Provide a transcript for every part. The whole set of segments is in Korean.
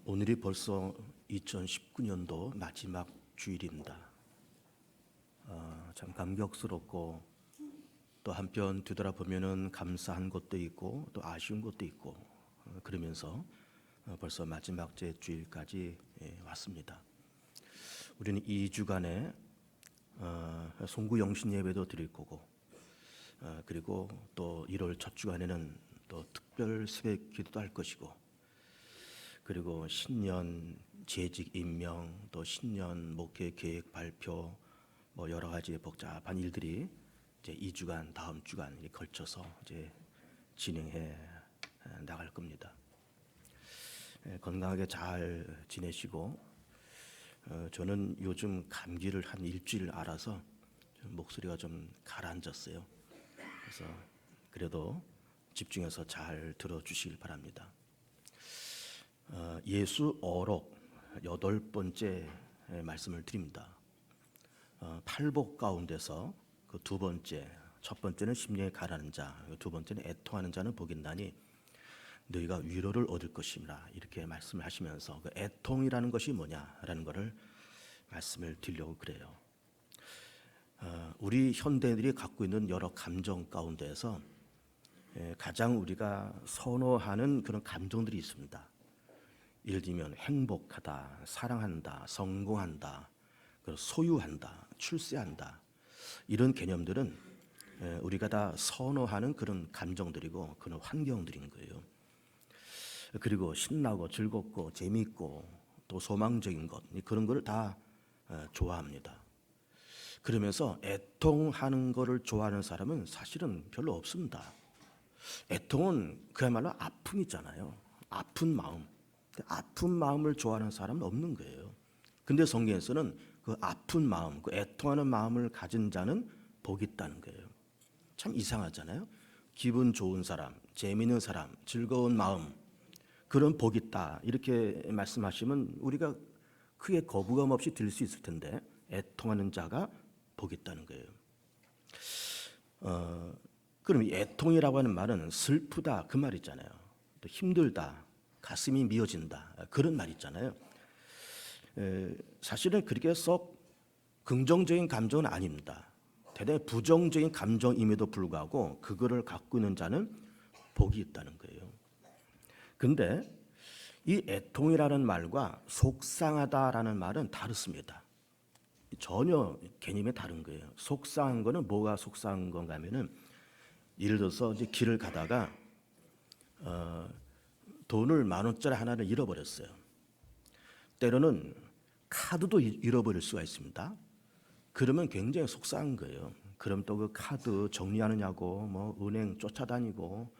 오늘이 벌써 2019년도 마지막 주일입니다. 참 감격스럽고 또 한편 뒤돌아보면은 감사한 것도 있고 또 아쉬운 것도 있고 그러면서 벌써 마지막 주일까지 왔습니다. 우리는 2주간에 송구 영신 예배도 드릴 거고 그리고 또 1월 첫 주간에는 또 특별 새벽 기도도 할 것이고 그리고 신년 재직 임명 또 신년 목회 계획 발표 뭐 여러 가지 복잡한 일들이 이제 2주간 다음 주간에 걸쳐서 이제 진행해 나갈 겁니다. 건강하게 잘 지내시고 저는 요즘 감기를 한 일주일 알아서 목소리가 좀 가라앉았어요. 그래서 그래도 집중해서 잘 들어주시길 바랍니다. 예수 어록 8번째 말씀을 드립니다. 팔복 가운데서 그 두 번째, 첫 번째는 심령에 가라는 자, 두 번째는 애통하는 자는 복이 있나니 너희가 위로를 얻을 것이라 이렇게 말씀을 하시면서 그 애통이라는 것이 뭐냐라는 것을 말씀을 드리려고 그래요. 우리 현대인들이 갖고 있는 여러 감정 가운데에서 가장 우리가 선호하는 그런 감정들이 있습니다. 예를 들면 행복하다, 사랑한다, 성공한다, 소유한다, 출세한다 이런 개념들은 우리가 다 선호하는 그런 감정들이고 그런 환경들인 거예요. 그리고 신나고 즐겁고 재미있고 또 소망적인 것 그런 걸 다 좋아합니다. 그러면서 애통하는 것을 좋아하는 사람은 사실은 별로 없습니다. 애통은 그야말로 아픔이잖아요. 아픈 마음. 아픈 마음을 좋아하는 사람은 없는 거예요. 근데 성경에서는 그 아픈 마음, 그 애통하는 마음을 가진 자는 복이 있다는 거예요. 참 이상하잖아요. 기분 좋은 사람, 재미있는 사람, 즐거운 마음 그런 복이 있다 이렇게 말씀하시면 우리가 크게 거부감 없이 들을 수 있을 텐데 애통하는 자가 복이 있다는 거예요. 그럼 이 애통이라고 하는 말은 슬프다 그 말 있잖아요. 또 힘들다, 가슴이 미어진다 그런 말 있잖아요. 사실은 그렇게 썩 긍정적인 감정은 아닙니다. 대단히 부정적인 감정임에도 불구하고 그거를 갖고 있는 자는 복이 있다는 거예요. 근데 이 애통이라는 말과 속상하다라는 말은 다릅니다. 전혀 개념이 다른 거예요. 속상한 거는 뭐가 속상한 건가 하면은 예를 들어서 이제 길을 가다가 돈을 10,000원짜리 하나를 잃어버렸어요. 때로는 카드도 잃어버릴 수가 있습니다. 그러면 굉장히 속상한 거예요. 그럼 또 그 카드 정리하느냐고 뭐 은행 쫓아다니고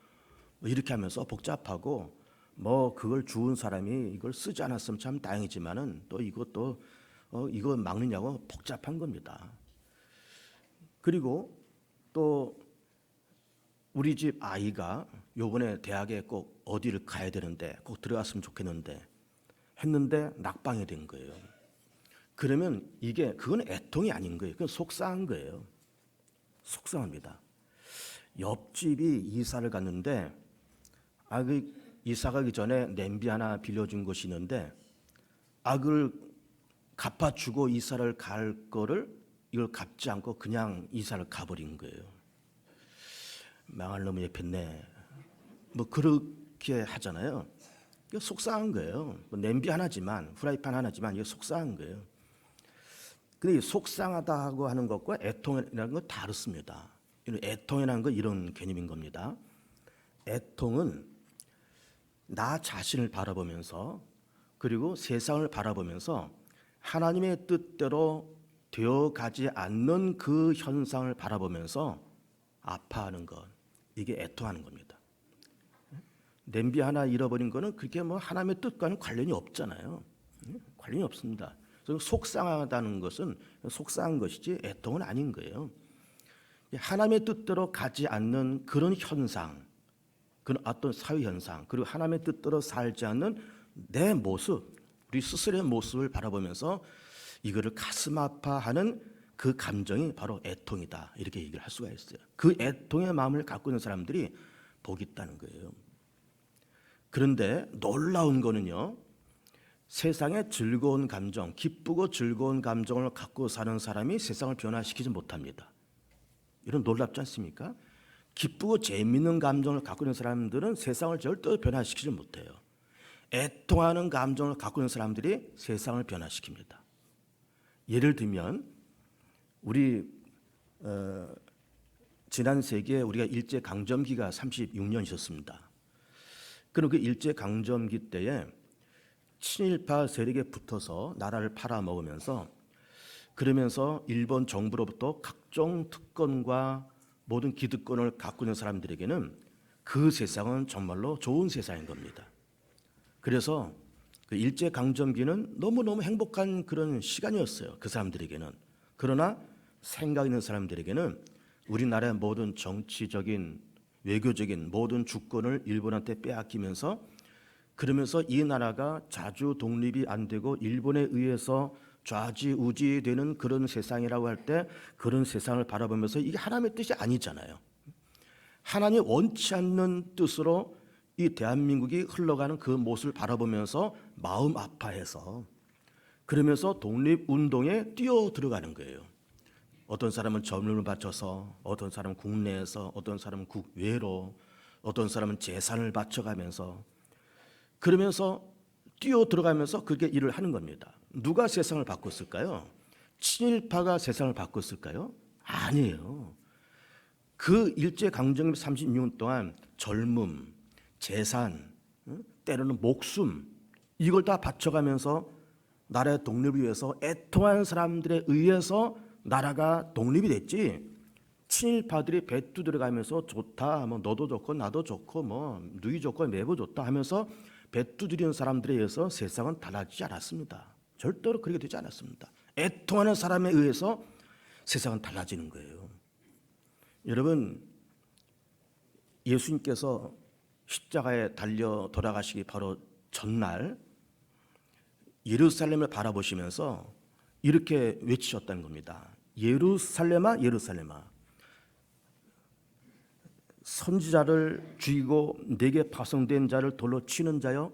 뭐 이렇게 하면서 복잡하고 뭐 그걸 주운 사람이 이걸 쓰지 않았으면 참 다행이지만은 또 이것도 이거 막느냐고 복잡한 겁니다. 그리고 또 우리 집 아이가 요번에 대학에 꼭 어디를 가야 되는데 꼭 들어갔으면 좋겠는데 했는데 낙방이 된 거예요. 그러면 그건 애통이 아닌 거예요. 그건 속상한 거예요. 속상합니다. 옆집이 이사를 갔는데 그 이사 가기 전에 냄비 하나 빌려준 것이 있는데 그걸 갚아주고 이사를 갈 거를 이걸 갚지 않고 그냥 이사를 가버린 거예요. 망할 놈이 옆했네. 뭐 그렇게 하잖아요. 이거 속상한 거예요. 뭐 냄비 하나지만 후라이팬 하나지만 이거 속상한 거예요. 근데 속상하다고 하는 것과 애통이라는 건 다릅니다. 애통이라는 건 이런 개념인 겁니다. 애통은 나 자신을 바라보면서 그리고 세상을 바라보면서 하나님의 뜻대로 되어가지 않는 그 현상을 바라보면서 아파하는 것 이게 애통하는 겁니다. 냄비 하나 잃어버린 거는 그게 뭐 하나님의 뜻과는 관련이 없잖아요. 관련이 없습니다. 그래서 속상하다는 것은 속상한 것이지 애통은 아닌 거예요. 하나님의 뜻대로 가지 않는 그런 현상, 그런 어떤 사회 현상, 그리고 하나님의 뜻대로 살지 않는 내 모습, 우리 스스로의 모습을 바라보면서 이거를 가슴 아파하는 그 감정이 바로 애통이다 이렇게 얘기를 할 수가 있어요. 그 애통의 마음을 갖고 있는 사람들이 복이 있다는 거예요. 그런데 놀라운 거는요, 세상에 즐거운 감정, 기쁘고 즐거운 감정을 갖고 사는 사람이 세상을 변화시키지 못합니다. 이런 놀랍지 않습니까? 기쁘고 재미있는 감정을 갖고 있는 사람들은 세상을 절대 변화시키지 못해요. 애통하는 감정을 갖고 있는 사람들이 세상을 변화시킵니다. 예를 들면 우리 지난 세기에 우리가 일제 강점기가 36년 있었습니다. 그럼 그 일제 강점기 때에 친일파 세력에 붙어서 나라를 팔아먹으면서 그러면서 일본 정부로부터 각종 특권과 모든 기득권을 갖고 있는 사람들에게는 그 세상은 정말로 좋은 세상인 겁니다. 그래서 그 일제 강점기는 너무너무 행복한 그런 시간이었어요. 그 사람들에게는. 그러나 생각 있는 사람들에게는 우리나라의 모든 정치적인 외교적인 모든 주권을 일본한테 빼앗기면서 그러면서 이 나라가 자주 독립이 안 되고 일본에 의해서 좌지우지되는 그런 세상이라고 할 때 그런 세상을 바라보면서 이게 하나님의 뜻이 아니잖아요. 하나님 원치 않는 뜻으로 이 대한민국이 흘러가는 그 모습을 바라보면서 마음 아파해서 그러면서 독립운동에 뛰어 들어가는 거예요. 어떤 사람은 젊음을 바쳐서, 어떤 사람은 국내에서, 어떤 사람은 국외로, 어떤 사람은 재산을 바쳐가면서 그러면서 뛰어 들어가면서 그렇게 일을 하는 겁니다. 누가 세상을 바꿨을까요? 친일파가 세상을 바꿨을까요? 아니에요. 그 일제 강점기 36년 동안 젊음, 재산, 때로는 목숨 이걸 다 바쳐가면서 나라의 독립을 위해서 애통한 사람들에 의해서 나라가 독립이 됐지. 친일파들이 배투 들어가면서 좋다, 뭐 너도 좋고 나도 좋고 뭐 누이 좋고 매부 좋다 하면서 배투 들이는 사람들에 의해서 세상은 달라지지 않았습니다. 절대로 그렇게 되지 않았습니다. 애통하는 사람에 의해서 세상은 달라지는 거예요. 여러분, 예수님께서 십자가에 달려 돌아가시기 바로 전날 예루살렘을 바라보시면서 이렇게 외치셨다는 겁니다. 예루살렘아 예루살렘아 선지자를 죽이고 내게 파송된 자를 돌로 치는 자여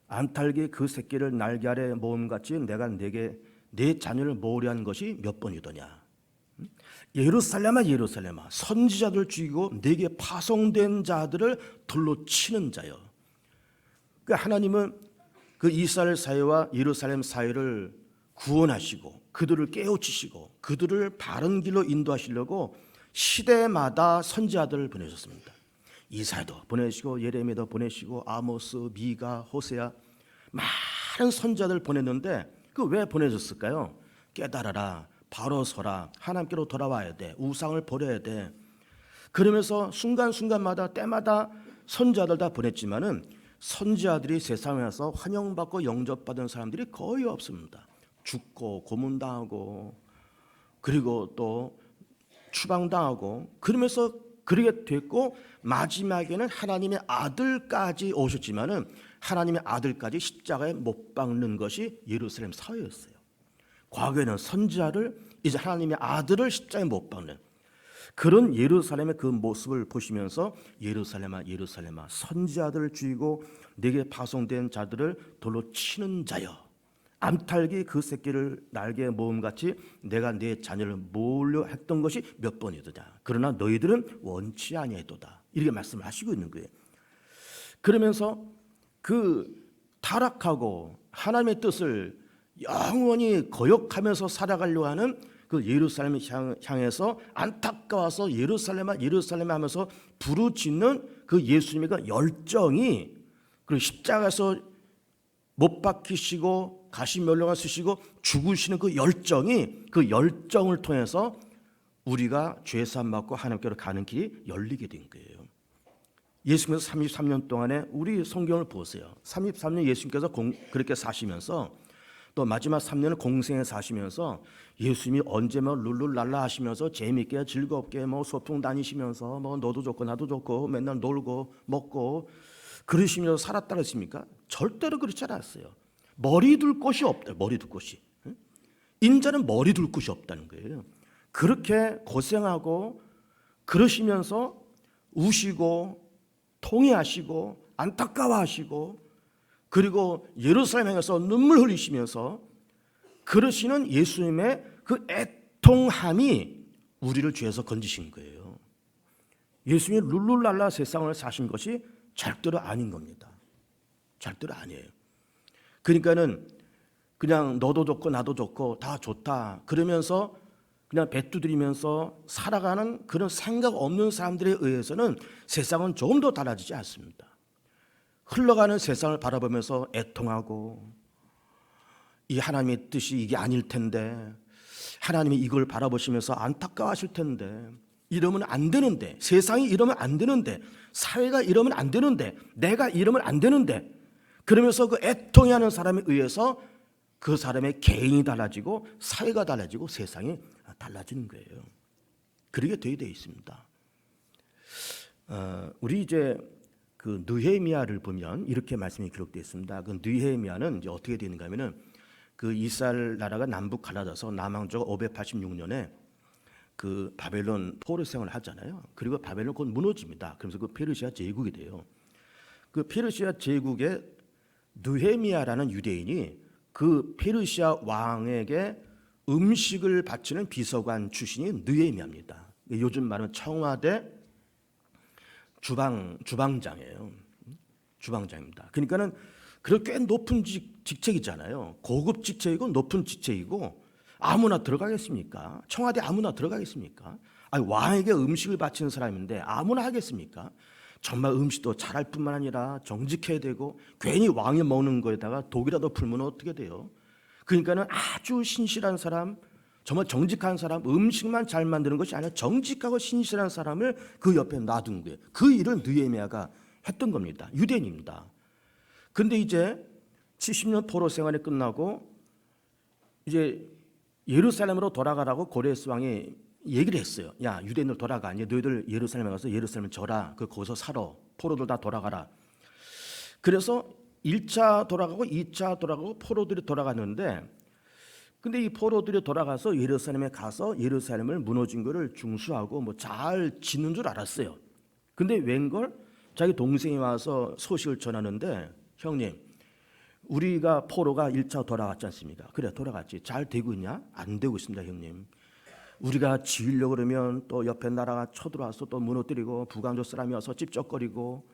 안탈기 그 새끼를 날개 아래 모음같이 내가 내게 내 자녀를 모으려 한 것이 몇 번이더냐. 예루살렘아 예루살렘아 선지자들 죽이고 내게 파송된 자들을 돌로 치는 자여. 그러니까 하나님은 그 이스라엘 사회와 예루살렘 사회를 구원하시고 그들을 깨우치시고 그들을 바른 길로 인도하시려고 시대마다 선지자들을 보내셨습니다. 이사야도 보내시고 예레미야도 보내시고 아모스, 미가, 호세아 많은 선지자들을 보냈는데 그 왜 보내셨을까요? 깨달아라, 바로 서라, 하나님께로 돌아와야 돼, 우상을 버려야 돼. 그러면서 순간순간마다 때마다 선지자들 다 보냈지만은 선지자들이 세상에 와서 환영받고 영접받은 사람들이 거의 없습니다. 죽고 고문당하고 그리고 또 추방당하고 그러면서 그렇게 됐고 마지막에는 하나님의 아들까지 오셨지만은 하나님의 아들까지 십자가에 못 박는 것이 예루살렘 사회였어요. 과거에는 선지자를 이제 하나님의 아들을 십자가에 못 박는 그런 예루살렘의 그 모습을 보시면서 예루살렘아 예루살렘아 선지자들을 죽이고 내게 파송된 자들을 돌로 치는 자여 암탈기 그 새끼를 날개에 모음같이 내가 내 자녀를 모으려 했던 것이 몇 번이더냐. 그러나 너희들은 원치 아니하도다. 이렇게 말씀을 하시고 있는 거예요. 그러면서 그 타락하고 하나님의 뜻을 영원히 거역하면서 살아가려고 하는 그 예루살렘을 향해서 안타까워서 예루살렘아 예루살렘 하면서 부르짖는 그 예수님의 그 열정이 그리고 십자가에서 못 박히시고 가시면류관 쓰시고 죽으시는 그 열정을 통해서 우리가 죄사함 받고 하나님께로 가는 길이 열리게 된 거예요. 예수님께서 33년 동안에 우리 성경을 보세요. 33년 예수님께서 그렇게 사시면서 또 마지막 3년을 공생에 사시면서 예수님이 언제 뭐 룰루랄라 하시면서 재미있게 즐겁게 뭐 소풍 다니시면서 뭐 너도 좋고 나도 좋고 맨날 놀고 먹고 그러시면서 살았다 그랬습니까? 절대로 그렇지 않았어요. 머리 둘 곳이 없다. 머리 둘 곳이. 인자는 머리 둘 곳이 없다는 거예요. 그렇게 고생하고 그러시면서 우시고 통회하시고 안타까워하시고 그리고 예루살렘 향해서 눈물 흘리시면서 그러시는 예수님의 그 애통함이 우리를 죄에서 건지신 거예요. 예수님이 룰루랄라 세상을 사신 것이 절대로 아닌 겁니다. 절대로 아니에요. 그러니까는 그냥 너도 좋고 나도 좋고 다 좋다 그러면서 그냥 배두드리면서 살아가는 그런 생각 없는 사람들에 의해서는 세상은 조금 더 달라지지 않습니다. 흘러가는 세상을 바라보면서 애통하고 이 하나님의 뜻이 이게 아닐 텐데, 하나님이 이걸 바라보시면서 안타까워하실 텐데, 이러면 안 되는데, 세상이 이러면 안 되는데, 사회가 이러면 안 되는데, 내가 이러면 안 되는데, 그러면서 그 애통해하는 사람에 의해서 그 사람의 개인이 달라지고 사회가 달라지고 세상이 달라지는 거예요. 그렇게 되어 있습니다. 우리 이제 그 느헤미야를 보면 이렇게 말씀이 기록되어 있습니다. 그 느헤미야는 이제 어떻게 되는가 하면은 그 이스라엘 나라가 남북 갈라져서 남왕조가 586년에 그 바벨론 포로 생활을 하잖아요. 그리고 바벨론 곧 무너집니다. 그래서 그 페르시아 제국이 돼요. 그 페르시아 제국의 느헤미야라는 유대인이 그 페르시아 왕에게 음식을 바치는 비서관 출신이 느헤미야입니다. 요즘 말은 청와대 주방장이에요. 주방장입니다. 그러니까는 꽤 높은 직책이잖아요. 고급 직책이고 높은 직책이고 아무나 들어가겠습니까? 청와대 아무나 들어가겠습니까? 아니, 왕에게 음식을 바치는 사람인데 아무나 하겠습니까? 정말 음식도 잘할 뿐만 아니라 정직해야 되고 괜히 왕이 먹는 거에다가 독이라도 풀면 어떻게 돼요? 그러니까는 아주 신실한 사람, 정말 정직한 사람, 음식만 잘 만드는 것이 아니라 정직하고 신실한 사람을 그 옆에 놔둔 거예요. 그 일을 느헤미야가 했던 겁니다. 유대인입니다. 근데 이제 70년 포로 생활이 끝나고 이제 예루살렘으로 돌아가라고 고레스 왕이 얘기를 했어요. 야, 유대인들 돌아가. 이제 너희들 예루살렘에 가서 예루살렘을 져라. 거기서 살아. 포로들 다 돌아가라. 그래서 1차 돌아가고 2차 돌아가고 포로들이 돌아갔는데, 근데 이 포로들이 돌아가서 예루살렘에 가서 예루살렘을 무너진 거를 중수하고 뭐 잘 짓는 줄 알았어요. 근데 웬걸 자기 동생이 와서 소식을 전하는데, 형님, 우리가 포로가 1차 돌아갔지 않습니까? 그래, 돌아갔지. 잘 되고 있냐? 안 되고 있습니다, 형님. 우리가 지으려고 그러면 또 옆에 나라가 쳐들어와서 또 무너뜨리고 북왕조 사람이 와서 찝쩍거리고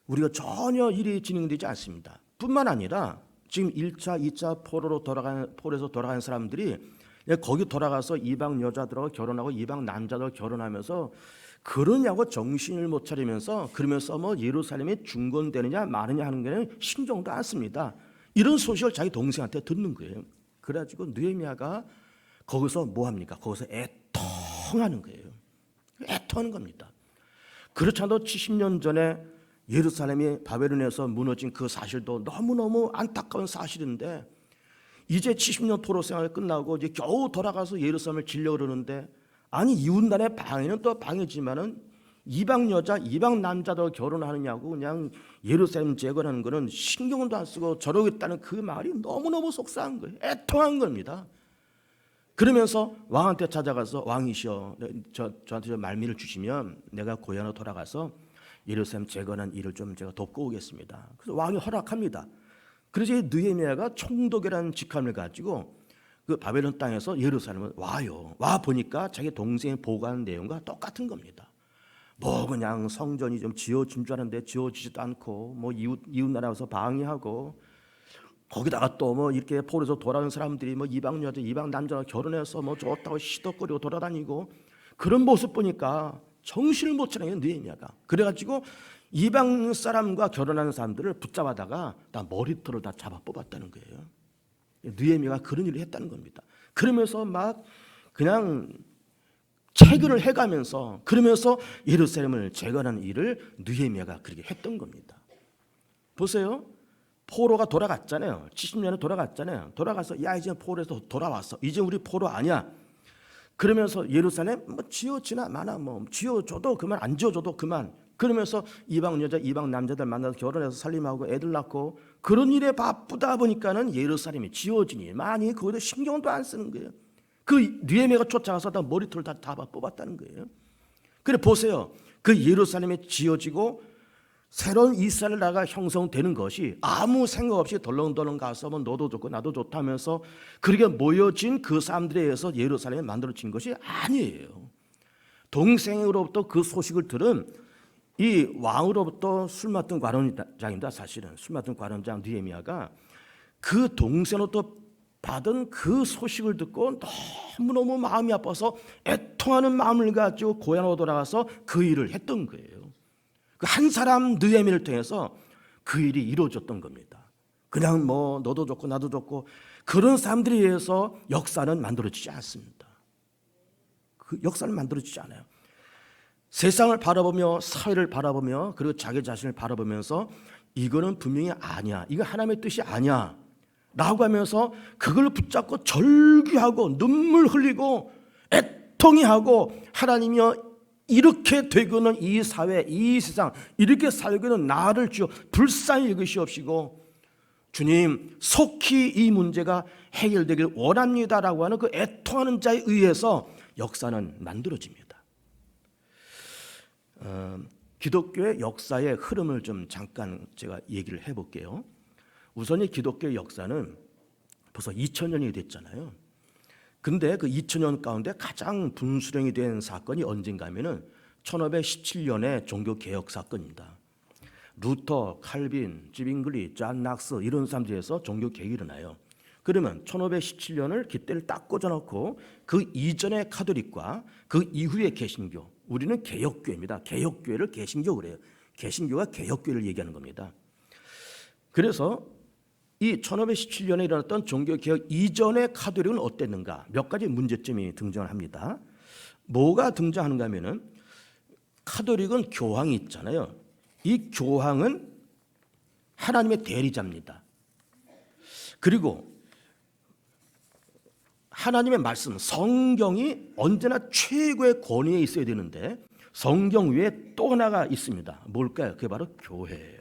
우리가 전혀 일이 진행되지 않습니다. 뿐만 아니라 지금 1차, 2차 포로에서 돌아간 사람들이 거기 돌아가서 이방 여자들하고 결혼하고 이방 남자들하고 결혼하면서 그러냐고 정신을 못 차리면서 그러면서 뭐 예루살렘이 중건되느냐 마느냐 하는 게 신경도 안 씁니다. 이런 소식을 자기 동생한테 듣는 거예요. 그래가지고 느헤미야가 거기서 뭐 합니까? 거기서 애통하는 거예요. 애통하는 겁니다. 그렇지 않아도 70년 전에 예루살렘이 바벨론에서 무너진 그 사실도 너무너무 안타까운 사실인데 이제 70년 포로 생활이 끝나고 이제 겨우 돌아가서 예루살렘을 지려고 그러는데 아니 이웃나라의 방해는 또 방해지만은 이방 여자, 이방 남자도 결혼하느냐고 그냥 예루살렘 재건하는 거는 신경도 안 쓰고 저러겠다는 그 말이 너무너무 속상한 거예요. 애통한 겁니다. 그러면서 왕한테 찾아가서 왕이시여 저한테 말미를 주시면 내가 고향으로 돌아가서 예루살렘 재건한 일을 좀 제가 돕고 오겠습니다. 그래서 왕이 허락합니다. 그래서 이 느헤미야가 총독이라는 직함을 가지고 그 바벨론 땅에서 예루살렘을 와요. 와 보니까 자기 동생이 보고한 내용과 똑같은 겁니다. 뭐 그냥 성전이 좀 지어진 줄 알았는데 지어지지도 않고 뭐 이웃 나라에서 방해하고 거기다가 또 뭐 이렇게 포로에서 돌아온 사람들이 뭐 이방 여자, 이방 남자와 결혼해서 뭐 좋다고 시덕거리고 돌아다니고 그런 모습 보니까 정신을 못 차려요 느헤미야가. 그래가지고 이방 사람과 결혼하는 사람들을 붙잡아다가 다 머리털을 다 잡아 뽑았다는 거예요. 느헤미야가 그런 일을 했다는 겁니다. 그러면서 막 그냥 체결을 해가면서 그러면서 예루살렘을 재건하는 일을 느헤미야가 그렇게 했던 겁니다. 보세요. 포로가 돌아갔잖아요. 70년에 돌아갔잖아요. 돌아가서 야 이제 포로에서 돌아왔어. 이제 우리 포로 아니야. 그러면서 예루살렘 뭐 지어지나 마나 뭐 지어줘도 그만 안 지어줘도 그만. 그러면서 이방 여자 이방 남자들 만나서 결혼해서 살림하고 애들 낳고 그런 일에 바쁘다 보니까는 예루살렘이 지어지니 많이 그것도 신경도 안 쓰는 거예요. 그 느헤미야가 쫓아가서 다 머리털을 다 뽑았다는 거예요. 그래 보세요. 그 예루살렘이 지어지고 새로운 이스라엘 나라가 형성되는 것이 아무 생각 없이 덜렁덜렁 가서 뭐 너도 좋고 나도 좋다면서 그렇게 모여진 그 사람들에 의해서 예루살렘이 만들어진 것이 아니에요. 동생으로부터 그 소식을 들은 이 왕으로부터 술 맡은 관원장입니다. 사실은 술 맡은 관원장 느헤미야가 그 동생으로부터 받은 그 소식을 듣고 너무너무 마음이 아파서 애통하는 마음을 가지고 고향으로 돌아가서 그 일을 했던 거예요. 그 한 사람 느헤미야를 통해서 그 일이 이루어졌던 겁니다. 그냥 뭐 너도 좋고 나도 좋고 그런 사람들에 의해서 역사는 만들어지지 않습니다. 그 역사는 만들어지지 않아요. 세상을 바라보며 사회를 바라보며 그리고 자기 자신을 바라보면서 이거는 분명히 아니야, 이거 하나님의 뜻이 아니야 라고 하면서 그걸 붙잡고 절규하고 눈물 흘리고 애통이 하고 하나님이여 이렇게 되고는 이 사회 이 세상 이렇게 살고는 나를 주여 불쌍히 여기시옵시고 주님 속히 이 문제가 해결되길 원합니다라고 하는 그 애통하는 자에 의해서 역사는 만들어집니다. 기독교의 역사의 흐름을 좀 잠깐 제가 얘기를 해볼게요. 우선 이 기독교의 역사는 벌써 2000년이 됐잖아요. 근데 그 2000년 가운데 가장 분수령이 된 사건이 언젠가 하면은 1517년의 종교개혁 사건입니다. 루터, 칼빈, 지빙글리, 존 낙스 이런 사람들에서 종교개혁이 일어나요. 그러면 1517년을 깃대를 딱 꽂아놓고 그 이전의 카톨릭과 그 이후의 개신교, 우리는 개혁교회입니다. 개혁교회를 개신교 그래요. 개신교가 개혁교회를 얘기하는 겁니다. 그래서 이 1517년에 일어났던 종교개혁 이전의 카톨릭은 어땠는가? 몇 가지 문제점이 등장을 합니다. 뭐가 등장하는가 하면은 카톨릭은 교황이 있잖아요. 이 교황은 하나님의 대리자입니다. 그리고 하나님의 말씀, 성경이 언제나 최고의 권위에 있어야 되는데 성경 외에 또 하나가 있습니다. 뭘까요? 그게 바로 교회예요.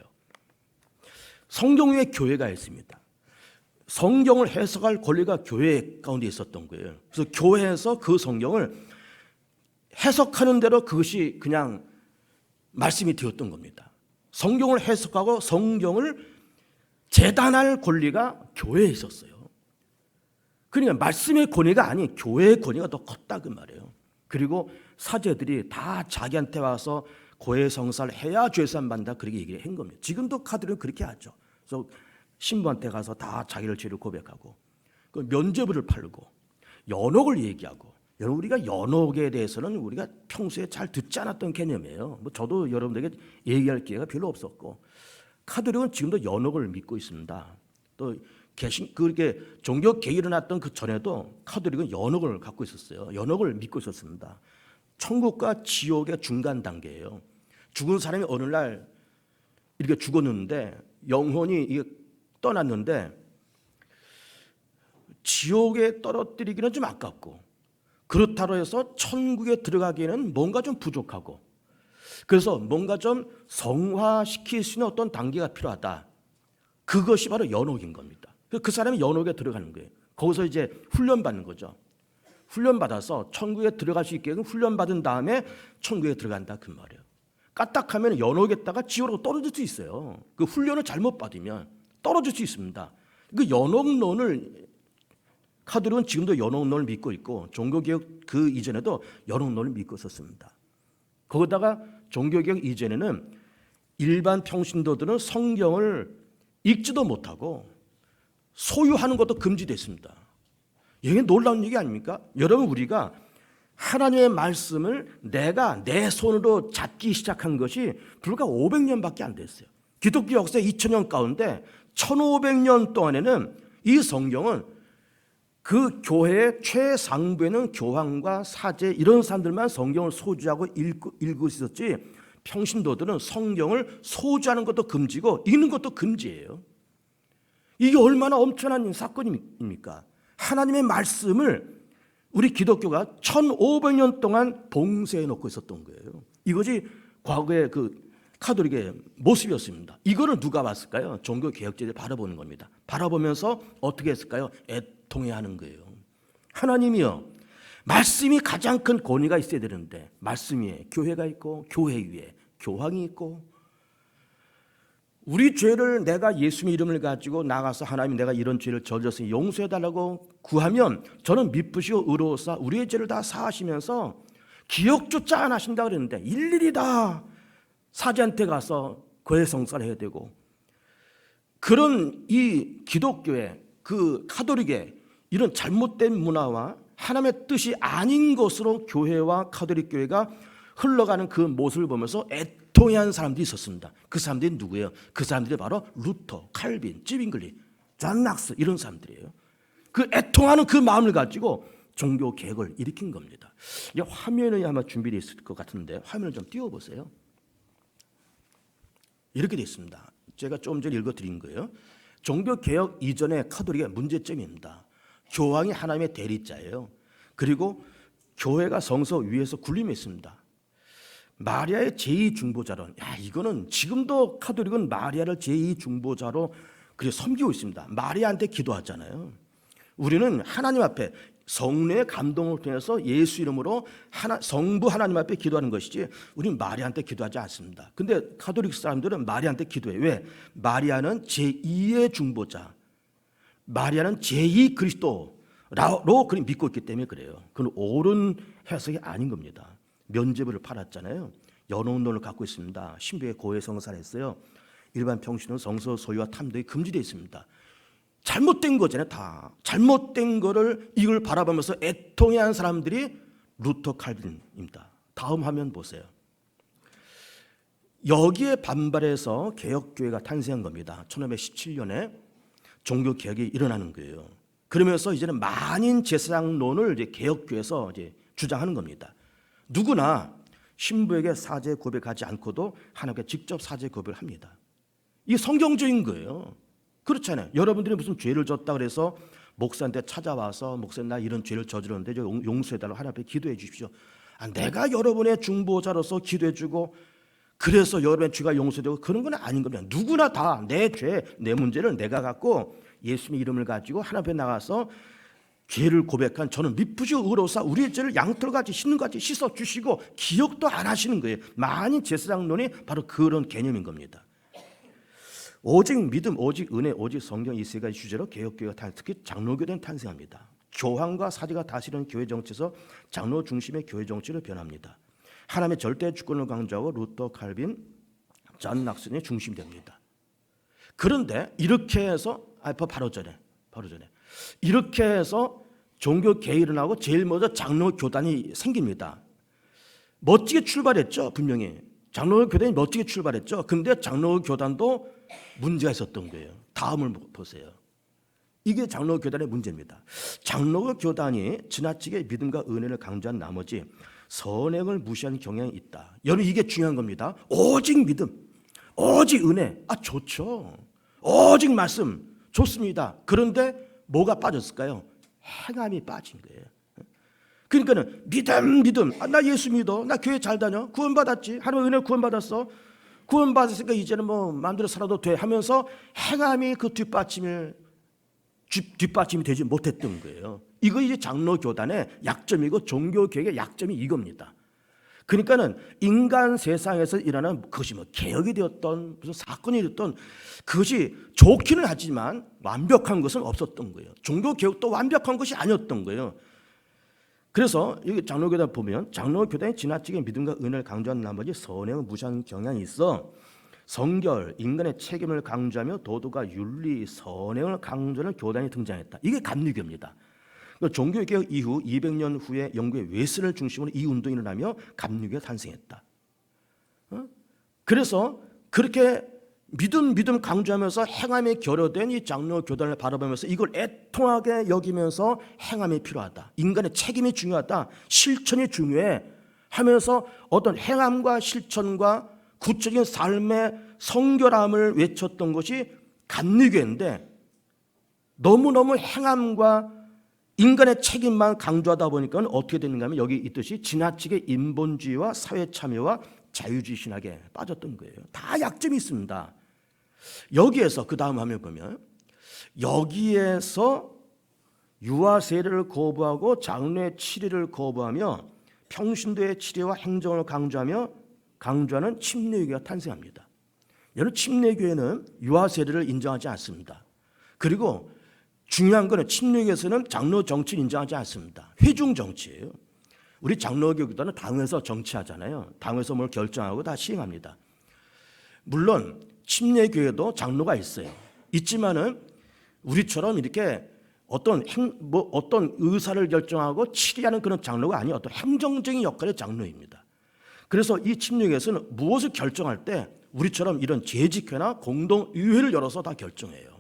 성경 외에 교회가 있습니다. 성경을 해석할 권리가 교회 가운데 있었던 거예요. 그래서 교회에서 그 성경을 해석하는 대로 그것이 그냥 말씀이 되었던 겁니다. 성경을 해석하고 성경을 재단할 권리가 교회에 있었어요. 그러니까 말씀의 권위가 아닌 교회의 권위가 더 컸다 그 말이에요. 그리고 사제들이 다 자기한테 와서 고해성사를 해야 죄산 받는다 그렇게 얘기를 한 겁니다. 지금도 카톨릭은 그렇게 하죠. 그래서 신부한테 가서 다 자기를 죄를 고백하고 그 면죄부를 팔고 연옥을 얘기하고 여러분 우리가 연옥에 대해서는 우리가 평소에 잘 듣지 않았던 개념이에요. 뭐 저도 여러분들에게 얘기할 기회가 별로 없었고 카톨릭은 지금도 연옥을 믿고 있습니다. 또 그렇게 종교 개혁이 일어났던 그 전에도 카톨릭은 연옥을 갖고 있었어요. 연옥을 믿고 있었습니다. 천국과 지옥의 중간 단계예요. 죽은 사람이 어느 날 이렇게 죽었는데 영혼이 이게 떠났는데 지옥에 떨어뜨리기는 좀 아깝고 그렇다고 해서 천국에 들어가기에는 뭔가 좀 부족하고 그래서 뭔가 좀 성화시킬 수 있는 어떤 단계가 필요하다. 그것이 바로 연옥인 겁니다. 그 사람이 연옥에 들어가는 거예요. 거기서 이제 훈련받는 거죠. 훈련받아서 천국에 들어갈 수 있게 훈련받은 다음에 천국에 들어간다 그 말이에요. 까딱하면 연옥에다가 지옥으로 떨어질 수 있어요. 그 훈련을 잘못 받으면 떨어질 수 있습니다. 그 연옥론을 카톨릭은 지금도 연옥론을 믿고 있고 종교개혁 그 이전에도 연옥론을 믿고 있었습니다. 거기다가 종교개혁 이전에는 일반 평신도들은 성경을 읽지도 못하고 소유하는 것도 금지됐습니다. 이게 놀라운 얘기 아닙니까? 여러분 우리가 하나님의 말씀을 내가 내 손으로 잡기 시작한 것이 불과 500년밖에 안 됐어요. 기독교 역사 2000년 가운데 1500년 동안에는 이 성경은 그 교회의 최상부에는 교황과 사제 이런 사람들만 성경을 소유하고 읽고 있었지 평신도들은 성경을 소유하는 것도 금지고 읽는 것도 금지예요. 이게 얼마나 엄청난 사건입니까? 하나님의 말씀을 우리 기독교가 1500년 동안 봉쇄해 놓고 있었던 거예요. 이것이 과거의 그 카톨릭의 모습이었습니다. 이거를 누가 봤을까요? 종교개혁자들이 바라보는 겁니다. 바라보면서 어떻게 했을까요? 애통해 하는 거예요. 하나님이요, 말씀이 가장 큰 권위가 있어야 되는데 말씀 위에 교회가 있고 교회 위에 교황이 있고 우리 죄를 내가 예수님의 이름을 가지고 나가서 하나님 내가 이런 죄를 저질렀으니 용서해달라고 구하면 저는 미쁘시고 의로우사 우리의 죄를 다 사하시면서 기억조차 안 하신다 그랬는데 일일이 다 사제한테 가서 고해성사를 해야 되고, 그런 이 기독교의 그 카톨릭의 이런 잘못된 문화와 하나님의 뜻이 아닌 것으로 교회와 카톨릭 교회가 흘러가는 그 모습을 보면서 애통해한 사람들이 있었습니다. 그 사람들이 누구예요? 그 사람들이 바로 루터, 칼빈, 찌빙글리, 존 낙스 이런 사람들이에요. 그 애통하는 그 마음을 가지고 종교 개혁을 일으킨 겁니다. 이제 화면에 아마 준비되어 있을 것 같은데 화면을 좀 띄워보세요. 이렇게 되어 있습니다. 제가 좀 전에 읽어드린 거예요. 종교 개혁 이전의 카톨릭의 문제점입니다. 교황이 하나님의 대리자예요. 그리고 교회가 성서 위에서 군림해 있습니다. 마리아의 제2중보자론, 이거는 지금도 카톨릭은 마리아를 제2중보자로 그렇게 섬기고 있습니다. 마리아한테 기도하잖아요. 우리는 하나님 앞에 성령의 감동을 통해서 예수 이름으로 성부 하나님 앞에 기도하는 것이지 우리는 마리아한테 기도하지 않습니다. 근데 카톨릭 사람들은 마리아한테 기도해요. 왜? 마리아는 제2의 중보자, 마리아는 제2 그리스도로 그냥 믿고 있기 때문에 그래요. 그건 옳은 해석이 아닌 겁니다. 면죄부를 팔았잖아요. 연옥론을 갖고 있습니다. 신부의 고해성사를 했어요. 일반 평신은 성서 소유와 탐독이 금지되어 있습니다. 잘못된 거잖아요. 다 잘못된 거를 이걸 바라보면서 애통해한 사람들이 루터 칼빈입니다. 다음 화면 보세요. 여기에 반발해서 개혁교회가 탄생한 겁니다. 1517년에 종교개혁이 일어나는 거예요. 그러면서 이제는 만인 제사장론을 이제 개혁교회에서 이제 주장하는 겁니다. 누구나 신부에게 사죄 고백하지 않고도 하나님께 직접 사죄 고백을 합니다. 이게 성경적인 거예요. 그렇잖아요. 여러분들이 무슨 죄를 졌다 그래서 목사한테 찾아와서 목사님 나 이런 죄를 저질렀는데 용서해달라고 하나님 앞에 기도해 주십시오. 내가 여러분의 중보자로서 기도해 주고 그래서 여러분의 죄가 용서되고 그런 건 아닌 겁니다. 누구나 다 내 죄, 내 문제를 내가 갖고 예수님의 이름을 가지고 하나님 앞에 나가서 죄를 고백한 저는 미쁘시고 의로우사 우리의 죄를 양털같이 씻는같이 씻어주시고 기억도 안 하시는 거예요. 만인 제사장론이 바로 그런 개념인 겁니다. 오직 믿음, 오직 은혜, 오직 성경 이 세 가지 주제로 개혁교회가 특히 장로교회는 탄생합니다. 교황과 사제가 다스리는 교회 정치에서 장로 중심의 교회 정치를 변합니다. 하나님의 절대 주권을 강조하고 루터, 칼빈, 존 낙슨이 중심됩니다. 그런데 이렇게 해서 바로 전에 이렇게 해서 종교 개혁이 일어나고 제일 먼저 장로교단이 생깁니다. 멋지게 출발했죠. 분명히 장로교단이 멋지게 출발했죠. 근데 장로교단도 문제가 있었던 거예요. 다음을 보세요. 이게 장로교단의 문제입니다. 장로교단이 지나치게 믿음과 은혜를 강조한 나머지 선행을 무시한 경향이 있다. 여러분 이게 중요한 겁니다. 오직 믿음, 오직 은혜, 좋죠. 오직 말씀 좋습니다. 그런데 뭐가 빠졌을까요? 행함이 빠진 거예요. 그러니까는 믿음. 나 예수 믿어. 나 교회 잘 다녀. 구원받았지. 하나님의 은혜 구원받았어. 구원받았으니까 이제는 뭐 마음대로 살아도 돼 하면서 행함이 그 뒷받침이 되지 못했던 거예요. 이거 이제 장로교단의 약점이고 종교개혁의 약점이 이겁니다. 그러니까는 인간 세상에서 일어나는 그것이 뭐 개혁이 되었던 무슨 사건이 되었던 그것이 좋기는 하지만 완벽한 것은 없었던 거예요. 종교개혁도 완벽한 것이 아니었던 거예요. 그래서 여기 장로교단 보면 장로교단이 지나치게 믿음과 은혜를 강조한 나머지 선행을 무시하는 경향이 있어 성결, 인간의 책임을 강조하며 도덕과 윤리, 선행을 강조하는 교단이 등장했다. 이게 감리교입니다. 종교개혁 이후 200년 후에 영국의 웨슬을 중심으로 이 운동이 일어나며 감리교가 탄생했다. 그래서 그렇게 믿음 강조하면서 행함에 결여된 이 장로교단을 바라보면서 이걸 애통하게 여기면서 행함이 필요하다. 인간의 책임이 중요하다. 실천이 중요해 하면서 어떤 행함과 실천과 구체적인 삶의 성결함을 외쳤던 것이 감리교인데 너무너무 행함과 인간의 책임만 강조하다 보니까 어떻게 되는가 하면 여기 있듯이 지나치게 인본주의와 사회참여와 자유주의 신학에 빠졌던 거예요. 다 약점이 있습니다. 여기에서 그 다음 화면 보면 여기에서 유아 세례를 거부하고 장로의 치리를 거부하며 평신도의 치리와 행정을 강조하는 침례교회가 탄생합니다. 여러분, 침례교회는 유아 세례를 인정하지 않습니다. 그리고 중요한 거는 침례교회에서는 장로 정치를 인정하지 않습니다. 회중 정치예요. 우리 장로교회는 당에서 정치하잖아요. 당에서 뭘 결정하고 다 시행합니다. 물론 침례교회도 장로가 있어요. 있지만은 우리처럼 이렇게 어떤 의사를 결정하고 치리하는 그런 장로가 아니에요. 어떤 행정적인 역할의 장로입니다. 그래서 이 침례교회에서는 무엇을 결정할 때 우리처럼 이런 재직회나 공동의회를 열어서 다 결정해요.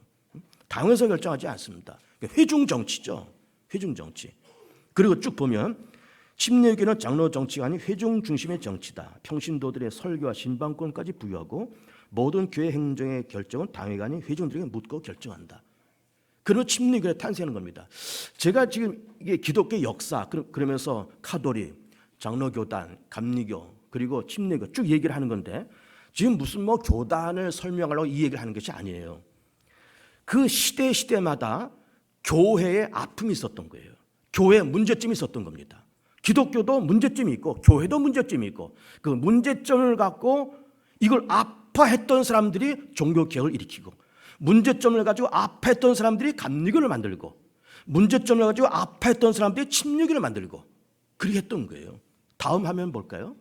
당에서 결정하지 않습니다. 회중 정치죠. 회중 정치. 그리고 쭉 보면 침례교회는 장로 정치가 아닌 회중 중심의 정치다. 평신도들의 설교와 신방권까지 부여하고 모든 교회 행정의 결정은 당회가 아닌 회중들에게 묻고 결정한다. 그런 침례교회 탄생하는 겁니다. 제가 지금 이게 기독교 역사 그러면서 카톨릭, 장로교단, 감리교 그리고 침례교 쭉 얘기를 하는 건데 지금 무슨 뭐 교단을 설명하려고 이 얘기를 하는 것이 아니에요. 그 시대마다 교회에 아픔이 있었던 거예요. 교회에 문제점이 있었던 겁니다. 기독교도 문제점이 있고 교회도 문제점이 있고 그 문제점을 갖고 이걸 아파했던 사람들이 종교개혁을 일으키고 문제점을 가지고 아파했던 사람들이 감리교를 만들고 문제점을 가지고 아파했던 사람들이 침례교를 만들고 그렇게 했던 거예요. 다음 화면 볼까요?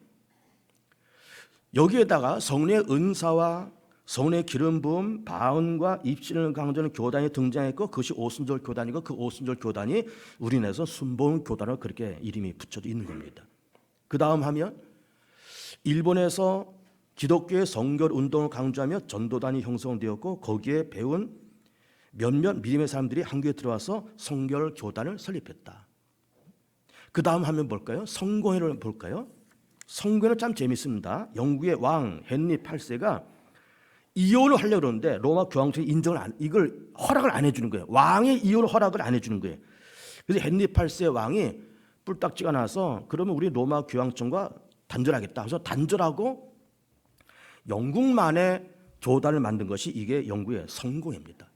여기에다가 성령의 은사와 성령의 기름 부음, 방언과 입신을 강조하는 교단이 등장했고 그것이 오순절 교단이고 그 오순절 교단이 우리나라에서 순복음 교단으로 그렇게 이름이 붙여져 있는 겁니다. 그 다음 화면 일본에서 기독교의 성결 운동을 강조하며 전도단이 형성되었고 거기에 배운 몇몇 믿음의 사람들이 한국에 들어와서 성결 교단을 설립했다. 그 다음 화면 볼까요? 성공회를 볼까요? 성공회는 참 재밌습니다. 영국의 왕 헨리 8세가 이혼을 하려고 그러는데 로마 교황청이 이걸 허락을 안 해주는 거예요. 왕의 이혼 허락을 안 해주는 거예요. 그래서 헨리 8세 왕이 뿔딱지가 나서 그러면 우리 로마 교황청과 단절하겠다. 그래서 단절하고 영국만의 교단을 만든 것이 이게 영국의 성공회입니다.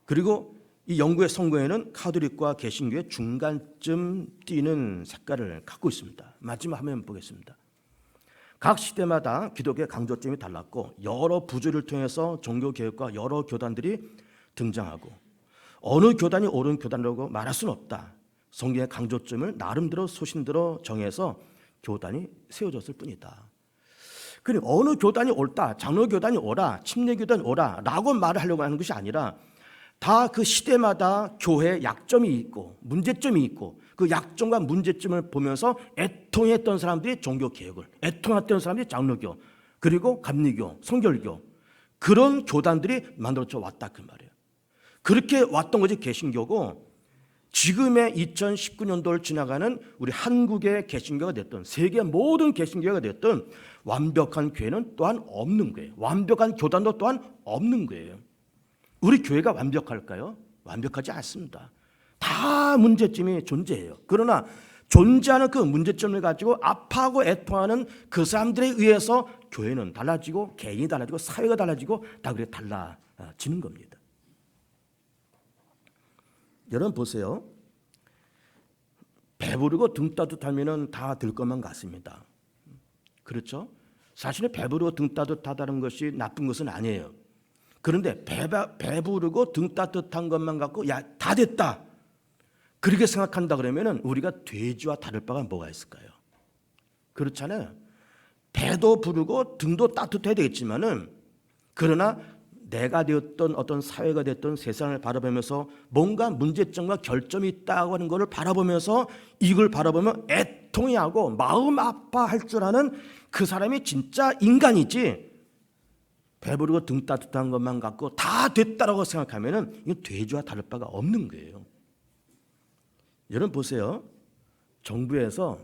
그리고 이 영국의 성공회는 카톨릭과 개신교의 중간쯤 뛰는 색깔을 갖고 있습니다. 마지막 화면 보겠습니다. 각 시대마다 기독교의 강조점이 달랐고 여러 부조를 통해서 종교개혁과 여러 교단들이 등장하고 어느 교단이 옳은 교단이라고 말할 수는 없다. 성경의 강조점을 나름대로 소신대로 정해서 교단이 세워졌을 뿐이다. 그러니까 어느 교단이 옳다, 장로교단이 옳아, 침례교단이 옳아 라고 말을 하려고 하는 것이 아니라 다 그 시대마다 교회에 약점이 있고 문제점이 있고 그 약점과 문제점을 보면서 애통했던 사람들이 종교개혁을, 애통했던 사람들이 장로교, 그리고 감리교, 성결교 그런 교단들이 만들어져 왔다 그 말이에요. 그렇게 왔던 것이 개신교고 지금의 2019년도를 지나가는 우리 한국의 개신교가 됐던 세계 모든 개신교가 됐던 완벽한 교회는 또한 없는 거예요. 완벽한 교단도 또한 없는 거예요. 우리 교회가 완벽할까요? 완벽하지 않습니다. 다 문제점이 존재해요. 그러나 존재하는 그 문제점을 가지고 아파하고 애통하는 그 사람들에 의해서 교회는 달라지고 개인이 달라지고 사회가 달라지고 다 그렇게 달라지는 겁니다. 여러분 보세요. 배부르고 등 따뜻하면 다 될 것만 같습니다. 그렇죠? 사실은 배부르고 등 따뜻하다는 것이 나쁜 것은 아니에요. 그런데 배부르고 등 따뜻한 것만 갖고 야, 다 됐다. 그렇게 생각한다 그러면은 우리가 돼지와 다를 바가 뭐가 있을까요? 그렇잖아요. 배도 부르고 등도 따뜻해야 되겠지만은 그러나 내가 되었던 어떤 사회가 됐던 세상을 바라보면서 뭔가 문제점과 결점이 있다고 하는 것을 바라보면서 이걸 바라보면 애통이 하고 마음 아파할 줄 아는 그 사람이 진짜 인간이지 배부르고 등 따뜻한 것만 갖고 다 됐다라고 생각하면은 이건 돼지와 다를 바가 없는 거예요. 여러분 보세요. 정부에서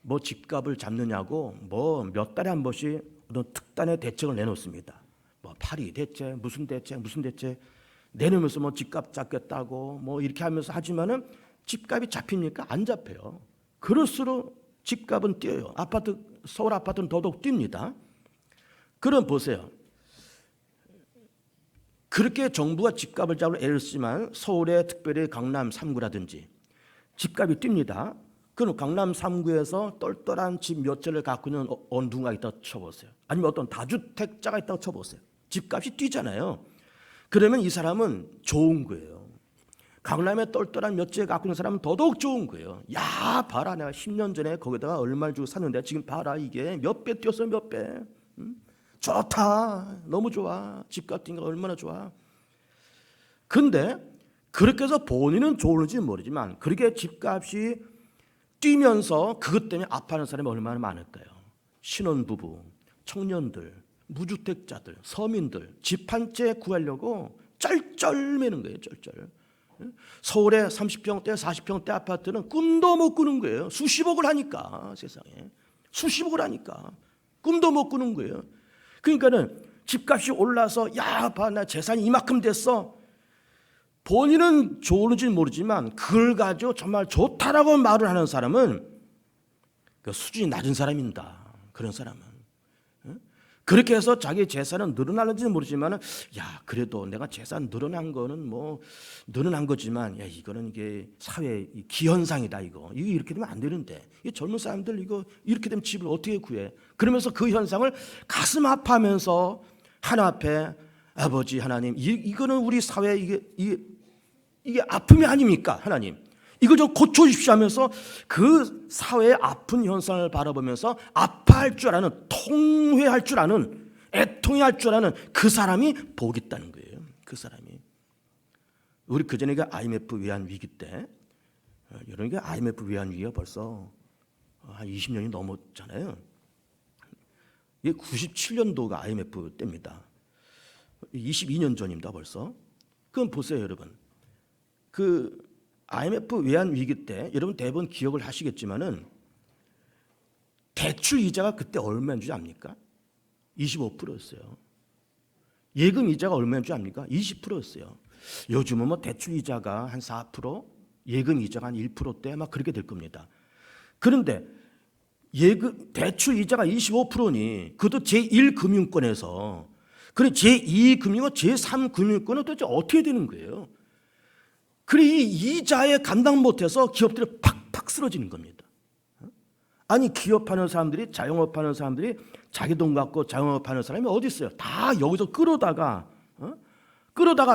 뭐 집값을 잡느냐고 뭐 몇 달에 한 번씩 어떤 특단의 대책을 내놓습니다. 뭐 파리 대책, 무슨 대책 내놓으면서 뭐 집값 잡겠다고 뭐 이렇게 하면서 하지만은 집값이 잡힙니까? 안 잡혀요. 그럴수록 집값은 뛰어요. 서울 아파트는 더더욱 뜁니다. 그럼 보세요. 그렇게 정부가 집값을 잡으려 애를 쓰지만 서울에 특별히 강남 3구라든지 집값이 뜁니다. 그럼 강남 3구에서 똘똘한 집 몇 채를 갖고 있는 어느 누군가 있다고 쳐보세요. 아니면 어떤 다주택자가 있다고 쳐보세요. 집값이 뛰잖아요. 그러면 이 사람은 좋은 거예요. 강남에 똘똘한 몇 채 갖고 있는 사람은 더더욱 좋은 거예요. 야, 봐라, 내가 10년 전에 거기다가 얼마를 주고 샀는데 지금 봐라, 이게 몇 배 뛰었어, 몇 배. 좋다, 너무 좋아. 집값 뛴 거 얼마나 좋아. 근데 그렇게 해서 본인은 좋은지 모르지만 그렇게 집값이 뛰면서 그것 때문에 아파하는 사람이 얼마나 많을까요? 신혼부부, 청년들, 무주택자들, 서민들 집 한 채 구하려고 쩔쩔매는 거예요. 쩔쩔. 서울의 30평대, 40평대 아파트는 꿈도 못 꾸는 거예요. 수십억을 하니까, 세상에. 수십억을 하니까 꿈도 못 꾸는 거예요. 그러니까는 집값이 올라서 야, 봐, 나 재산이 이만큼 됐어. 본인은 좋은지는 모르지만 그걸 가지고 정말 좋다라고 말을 하는 사람은 그 수준이 낮은 사람입니다. 그런 사람은. 그렇게 해서 자기 재산은 늘어나는지는 모르지만 야, 그래도 내가 재산 늘어난 거는 뭐 늘어난 거지만 야, 이거는 이게 사회 기현상이다. 이거 이렇게 되면 안 되는데 이 젊은 사람들 이거 이렇게 되면 집을 어떻게 구해? 그러면서 그 현상을 가슴 아파하면서 하나 앞에 아버지 하나님, 이거는 우리 사회 이게 아픔이 아닙니까? 하나님, 이거 좀 고쳐주십시오 하면서 그 사회의 아픈 현상을 바라보면서 아파할 줄 아는, 통회할 줄 아는, 애통해할 줄 아는 그 사람이 복이 있다는 거예요. 그 사람이. 우리 그전에 그 IMF 외환 위기 때, 여러분 그 IMF 외환 위기가 벌써 한 20년이 넘었잖아요. 이게 97년도가 IMF 때입니다. 22년 전입니다, 벌써. 그럼 보세요, 여러분. 그 IMF 외환 위기 때 여러분 대부분 기억을 하시겠지만은 대출 이자가 그때 얼마인 줄 압니까? 25%였어요. 예금 이자가 얼마인 줄 압니까? 20%였어요. 요즘은 뭐 대출 이자가 한 4%, 예금 이자가 한 1%대 막 그렇게 될 겁니다. 그런데 대출 이자가 25%니 그것도 제1금융권에서, 그래 제2금융권, 제3금융권은 도대체 어떻게 되는 거예요? 그래 이 이자에 감당 못해서 기업들이 팍팍 쓰러지는 겁니다. 아니 기업하는 사람들이, 자영업하는 사람들이 자기 돈 갖고 자영업하는 사람이 어디 있어요? 다 여기서 끌어다가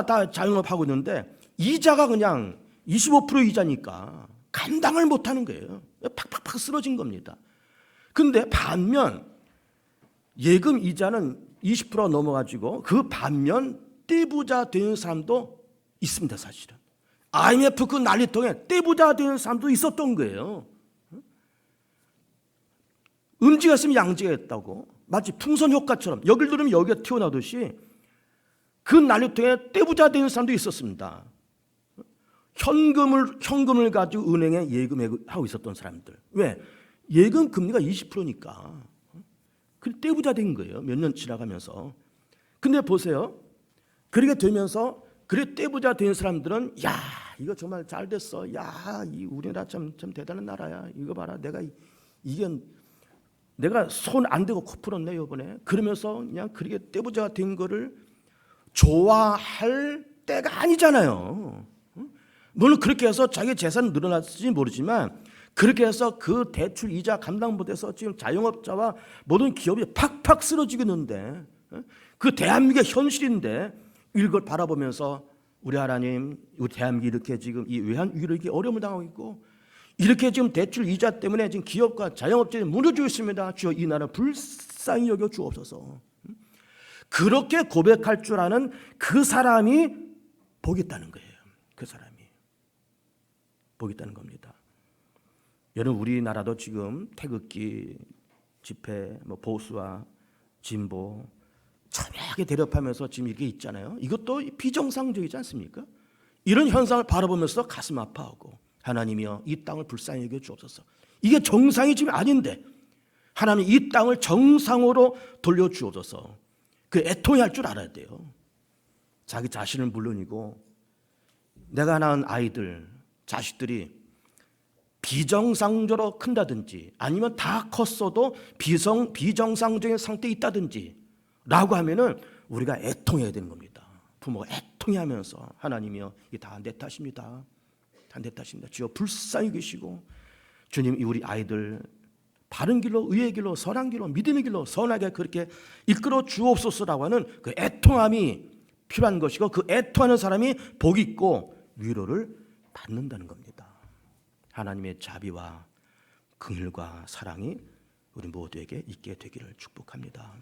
다 자영업하고 있는데 이자가 그냥 25% 이자니까 감당을 못하는 거예요. 팍팍팍 쓰러진 겁니다. 근데 반면 예금 이자는 20% 넘어가지고 그 반면 떼부자 되는 사람도 있습니다. 사실은 IMF 그 난리통에 떼부자 되는 사람도 있었던 거예요. 음지가 있으면 양지가 있다고, 마치 풍선 효과처럼 여길 누르면 여기가 튀어나오듯이 그 난리통에 떼부자 되는 사람도 있었습니다. 현금을 가지고 은행에 예금하고 있었던 사람들. 왜? 예금 금리가 20%니까 그 떼부자 된 거예요. 몇 년 지나가면서. 근데 보세요. 그렇게 되면서 그래 떼부자 된 사람들은 야, 이거 정말 잘 됐어. 야, 이 우리나라 참 대단한 나라야. 이거 봐라, 내가 손 안 대고 코 풀었네 이번에. 그러면서 그냥 그렇게 떼부자가 된 거를 좋아할 때가 아니잖아요. 물론 그렇게 해서 자기 재산은 늘어났을지 모르지만 그렇게 해서 그 대출 이자 감당 못해서 지금 자영업자와 모든 기업이 팍팍 쓰러지고 있는데, 그 대한민국의 현실인데 이걸 바라보면서 우리 하나님, 우리 대한민국이 이렇게 지금 이 외환 위기로 이렇게 어려움을 당하고 있고 이렇게 지금 대출 이자 때문에 지금 기업과 자영업자들이 무너지고 있습니다. 주여 이 나라 불쌍히 여겨 주옵소서. 그렇게 고백할 줄 아는 그 사람이 복이 있다는 거예요. 그 사람이 복이 있다는 겁니다. 여러분 우리나라도 지금 태극기 집회, 보수와 진보 첨예하게 대립하면서 지금 이게 있잖아요. 이것도 비정상적이지 않습니까? 이런 현상을 바라보면서 가슴 아파하고 하나님이여 이 땅을 불쌍히 여겨 주옵소서. 이게 정상이 지금 아닌데 하나님 이 땅을 정상으로 돌려 주옵소서. 그 애통할 줄 알아야 돼요. 자기 자신은 물론이고 내가 낳은 아이들, 자식들이 비정상적으로 큰다든지 아니면 다 컸어도 비정상적인 상태에 있다든지 라고 하면은 우리가 애통해야 되는 겁니다. 부모가 애통해하면서 하나님이여 이게 다 내 탓입니다. 다 내 탓입니다. 주여 불쌍히 계시고 주님, 우리 아이들 바른 길로, 의의 길로, 선한 길로, 믿음의 길로 선하게 그렇게 이끌어 주옵소서라고 하는 그 애통함이 필요한 것이고, 그 애통하는 사람이 복 있고 위로를 받는다는 겁니다. 하나님의 자비와 긍휼과 사랑이 우리 모두에게 있게 되기를 축복합니다.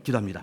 기도합니다.